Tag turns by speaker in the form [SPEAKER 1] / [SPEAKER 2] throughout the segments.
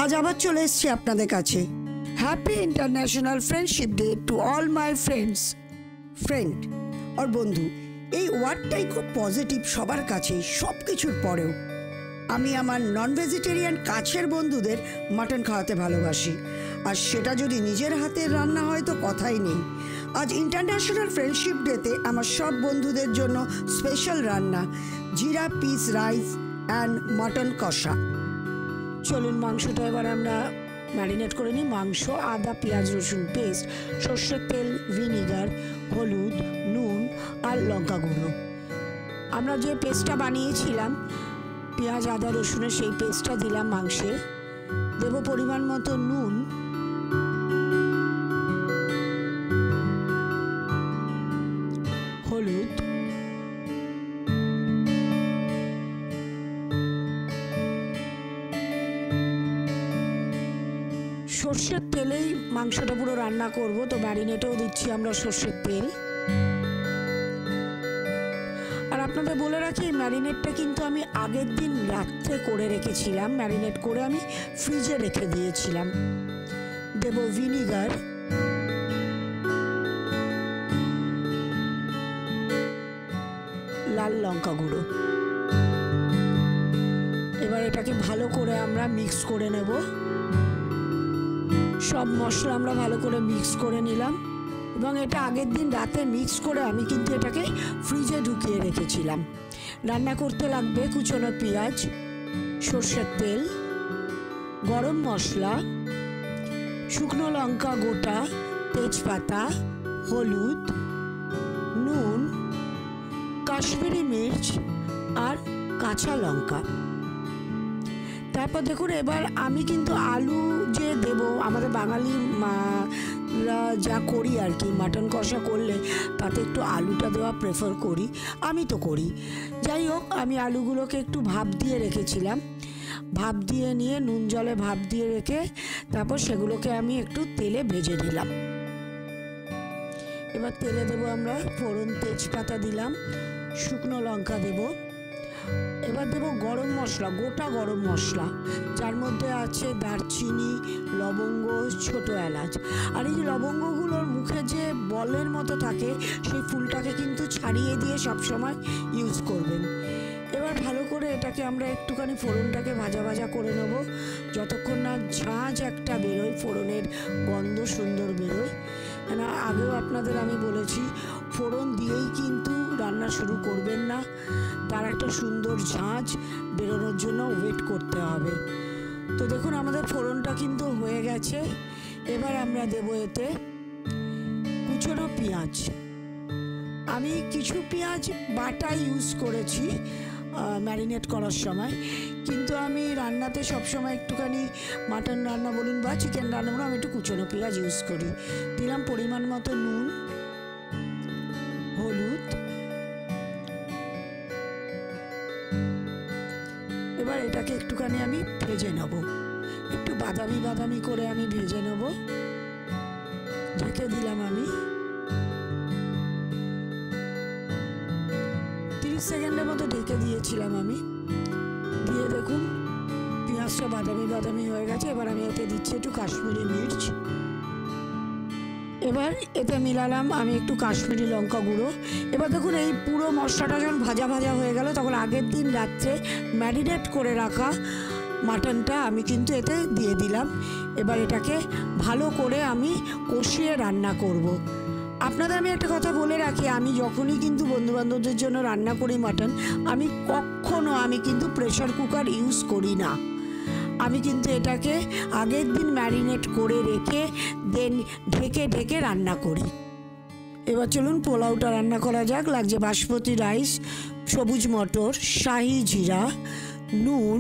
[SPEAKER 1] আজ আবার চলে এসেছি আপনাদের কাছে। Happy international friendship day to all my friends. Friend আর বন্ধু এই ওয়ার্ডটাই খুব পজিটিভ সবার কাছেই, সব কিছুর পরেও। আমি আমার নন ভেজিটেরিয়ান কাছের বন্ধুদের মাটন খাওয়াতে ভালোবাসি, আর সেটা যদি নিজের হাতের রান্না হয় তো কথাই নেই। আজ ইন্টারন্যাশনাল ফ্রেন্ডশিপ ডেতে আমার সব বন্ধুদের জন্য স্পেশাল রান্না জিরা পিস রাইস অ্যান্ড মাটন কষা। চলুন মাংসটা এবার আমরা ম্যারিনেট করে নিই। মাংস, আদা, পেঁয়াজ, রসুন পেস্ট, সর্ষের তেল, ভিনিগার, হলুদ, নুন আর লঙ্কা গুঁড়ো। আমরা যে পেস্টটা বানিয়েছিলাম পেঁয়াজ আদা রসুনের, সেই পেস্টটা দিলাম মাংসে। দেব পরিমাণ মতো নুন, হলুদ, সর্ষের তেলেই মাংসটা পুরো রান্না করব, তো ম্যারিনেটেও দিচ্ছি আমরা সর্ষের তেল। আর আপনাদের বলে রাখি ম্যারিনেটটা কিন্তু আমি আগের দিন রাত্রে করে রেখেছিলাম, ম্যারিনেট করে আমি ফ্রিজে রেখে দিয়েছিলাম। দেব ভিনিগার, লাল লঙ্কা গুঁড়ো। এবার এটাকে ভালো করে আমরা মিক্স করে নেব। সব মশলা আমরা ভালো করে মিক্স করে নিলাম, এবং এটা আগের দিন রাতে মিক্স করে আমি কিন্তু এটাকে ফ্রিজে ঢুকিয়ে রেখেছিলাম। রান্না করতে লাগবে কুচনো পেঁয়াজ, সর্ষের তেল, গরম মশলা, শুকনো লঙ্কা গোটা, তেজপাতা, হলুদ, নুন, কাশ্মীরি মির্চ আর কাঁচা লঙ্কা। তারপর দেখুন এবার আমি কিন্তু আলু যে দেব, আমাদের বাঙালি যা করি আর কি, মাটন কষা করলে তাতে একটু আলুটা দেওয়া প্রেফার করি, আমি তো করি। যাই হোক, আমি আলুগুলোকে একটু ভাপ দিয়ে রেখেছিলাম। ভাপ দিয়ে নিয়ে নুন জলে ভাপ দিয়ে রেখে তারপর সেগুলোকে আমি একটু তেলে ভেজে নিলাম। এবার তেলে দেবো আমরা ফোড়ন, তেজপাতা দিলাম, শুকনো লঙ্কা দেব। এবার দেবো গরম মশলা, গোটা গরম মশলা, যার মধ্যে আছে দারচিনি, লবঙ্গ, ছোটো এলাচ। আর এই লবঙ্গগুলোর মুখে যে বলের মতো থাকে, সেই ফুলটাকে কিন্তু ছাড়িয়ে দিয়ে সবসময় ইউজ করবেন। এবার ভালো করে এটাকে আমরা একটুখানি ফোড়নটাকে ভাজা ভাজা করে নেব, যতক্ষণ না ঝাঁঝ একটা বেরোয়, ফোড়নের গন্ধ সুন্দর বেরোয়। না, আগেও আপনাদের আমি বলেছি ফোড়ন দিয়েই কিন্তু রান্না শুরু করবেন না, তার একটা সুন্দর ঝাঁঝ বেরোনোর জন্য ওয়েট করতে হবে। তো দেখুন আমাদের ফোড়নটা কিন্তু হয়ে গেছে। এবার আমরা দেবো এতে কুচনো পেঁয়াজ। আমি কিছু পেঁয়াজ বাটা ইউজ করেছি ম্যারিনেট করার সময়, কিন্তু আমি রান্নাতে সবসময় একটুখানি মাটন রান্না বলুন বা চিকেন রান্না বলুন, আমি একটু কুচনো পেঁয়াজ ইউজ করি। দিলাম পরিমাণ মতো নুন, হলুদ। এবার এটাকে একটুখানি আমি ভেজে নেব, একটু বাদামি বাদামি করে আমি ভেজে নেব। ঢেকে দিলাম আমি 30 সেকেন্ডের মতো ঢেকে দিয়েছিলাম আমি। দিয়ে দেখুন পেঁয়াজটা বাদামি বাদামি হয়ে গেছে। এবার আমি এতে দিচ্ছি একটু কাশ্মীরি মির্চ। এবার এতে মিলালাম আমি একটু কাশ্মীরি লঙ্কা গুঁড়ো। এবার দেখুন এই পুরো মশলাটা যখন ভাজা ভাজা হয়ে গেল, তখন আগের দিন রাত্রে ম্যারিনেট করে রাখা মাটনটা আমি কিন্তু এতে দিয়ে দিলাম। এবার এটাকে ভালো করে আমি কষিয়ে রান্না করব। আপনাদের আমি একটা কথা বলে রাখি, আমি যখনই কিন্তু বন্ধুবান্ধবদের জন্য রান্না করি মাটন, আমি কিন্তু প্রেশার কুকার ইউজ করি না। আমি কিন্তু এটাকে আগের দিন ম্যারিনেট করে রেখে দেন ঢেকে ঢেকে রান্না করি। এবার চলুন পোলাওটা রান্না করা যাক। লাগছে বাসমতি রাইস, সবুজ মটর, শাহি জিরা, নুন,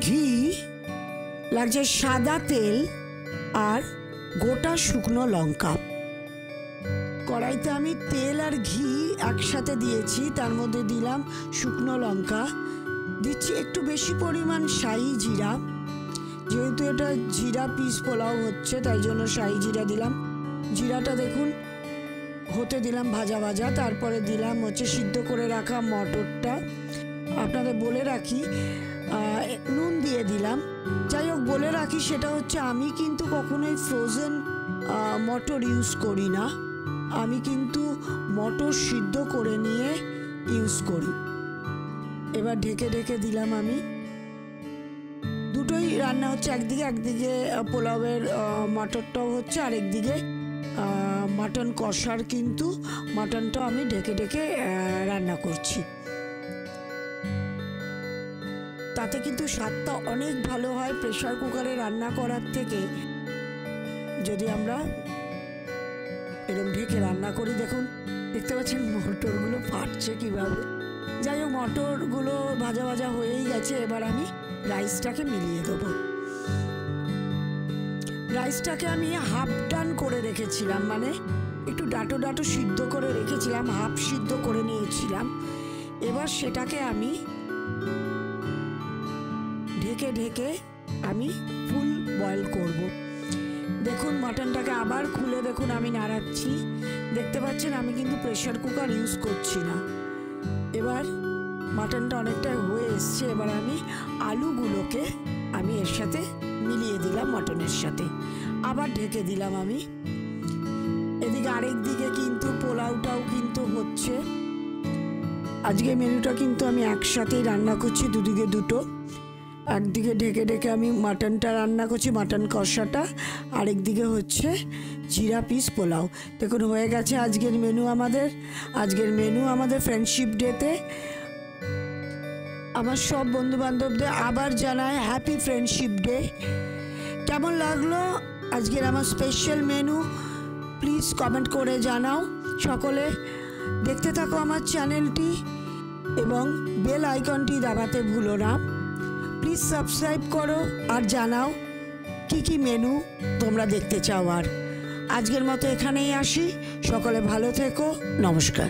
[SPEAKER 1] ঘি, লাগছে সাদা তেল আর গোটা শুকনো লঙ্কা। কড়াইতে আমি তেল আর ঘি একসাথে দিয়েছি, তার মধ্যে দিলাম শুকনো লঙ্কা, দিচ্ছি একটু বেশি পরিমাণ শাহি জিরা, যেহেতু এটা জিরা পিস পোলাও হচ্ছে তাই জন্য শাহি জিরা দিলাম। জিরাটা দেখুন হতে দিলাম ভাজা ভাজা। তারপরে দিলাম হচ্ছে সিদ্ধ করে রাখা মটরটা। আপনাদের বলে রাখি নুন দিয়ে দিলাম। যাই হোক, বলে রাখি সেটা হচ্ছে আমি কিন্তু কখনোই ফ্রোজেন মটর ইউজ করি না, আমি কিন্তু মটর সিদ্ধ করে নিয়ে ইউজ করি। এবার ঢেকে ঢেকে দিলাম আমি। দুটোই রান্না হচ্ছে, একদিকে পোলাওয়ের মটরটাও হচ্ছে, আর একদিকে মাটন কষার কিন্তু মাটনটাও আমি ঢেকে ঢেকে রান্না করছি। তাতে কিন্তু স্বাদটা অনেক ভালো হয় প্রেশার কুকারে রান্না করার থেকে যদি আমরা এরকম ঢেকে রান্না করি। দেখুন, দেখতে পাচ্ছেন মটরগুলো ফাটছে কিভাবে। যাই হোক, মটরগুলো ভাজা ভাজা হয়েই গেছে। এবার আমি রাইসটাকে মিলিয়ে দেবো। রাইসটাকে আমি হাফ ডান করে রেখেছিলাম, মানে একটু ডাটো ডাটো সিদ্ধ করে রেখেছিলাম, হাফ সিদ্ধ করে নিয়েছিলাম। এবার সেটাকে আমি ঢেকে ঢেকে আমি ফুল বয়েল করব। দেখুন, মাটনটাকে আবার খুলে দেখুন আমি নাড়াচ্ছি। দেখতে পাচ্ছেন আমি কিন্তু প্রেশার কুকার ইউজ করছি না। এবার মাটনটা অনেকটা হয়ে এসছে। এবার আমি আলুগুলোকে আমি এর সাথে মিলিয়ে দিলাম মাটনের সাথে, আবার ঢেকে দিলাম আমি। এদিকে আরেক দিকে কিন্তু পোলাওটাও কিন্তু হচ্ছে। আজকে মেনুটা কিন্তু আমি একসাথেই রান্না করছি, দুদিকে দুটো। একদিকে ঢেকে ঢেকে আমি মাটনটা রান্না করছি, মাটন কষাটা, আরেকদিকে হচ্ছে জিরা পিস পোলাও। দেখুন হয়ে গেছে আজকের মেনু আমাদের ফ্রেন্ডশিপ ডেতে। আমার সব বন্ধুবান্ধবদের আবার জানায় হ্যাপি ফ্রেন্ডশিপ ডে। কেমন লাগলো আজকের আমার স্পেশাল মেনু প্লিজ কমেন্ট করে জানাও। সকলে দেখতে থাকো আমার চ্যানেলটি এবং বেল আইকনটি দাবাতে ভুলো না। প্লিজ সাবস্ক্রাইব করো আর জানাও কি কি মেনু তোমরা দেখতে চাও। আর আজকের মতো এখানেই আসি। সকলে ভালো থেকো, নমস্কার।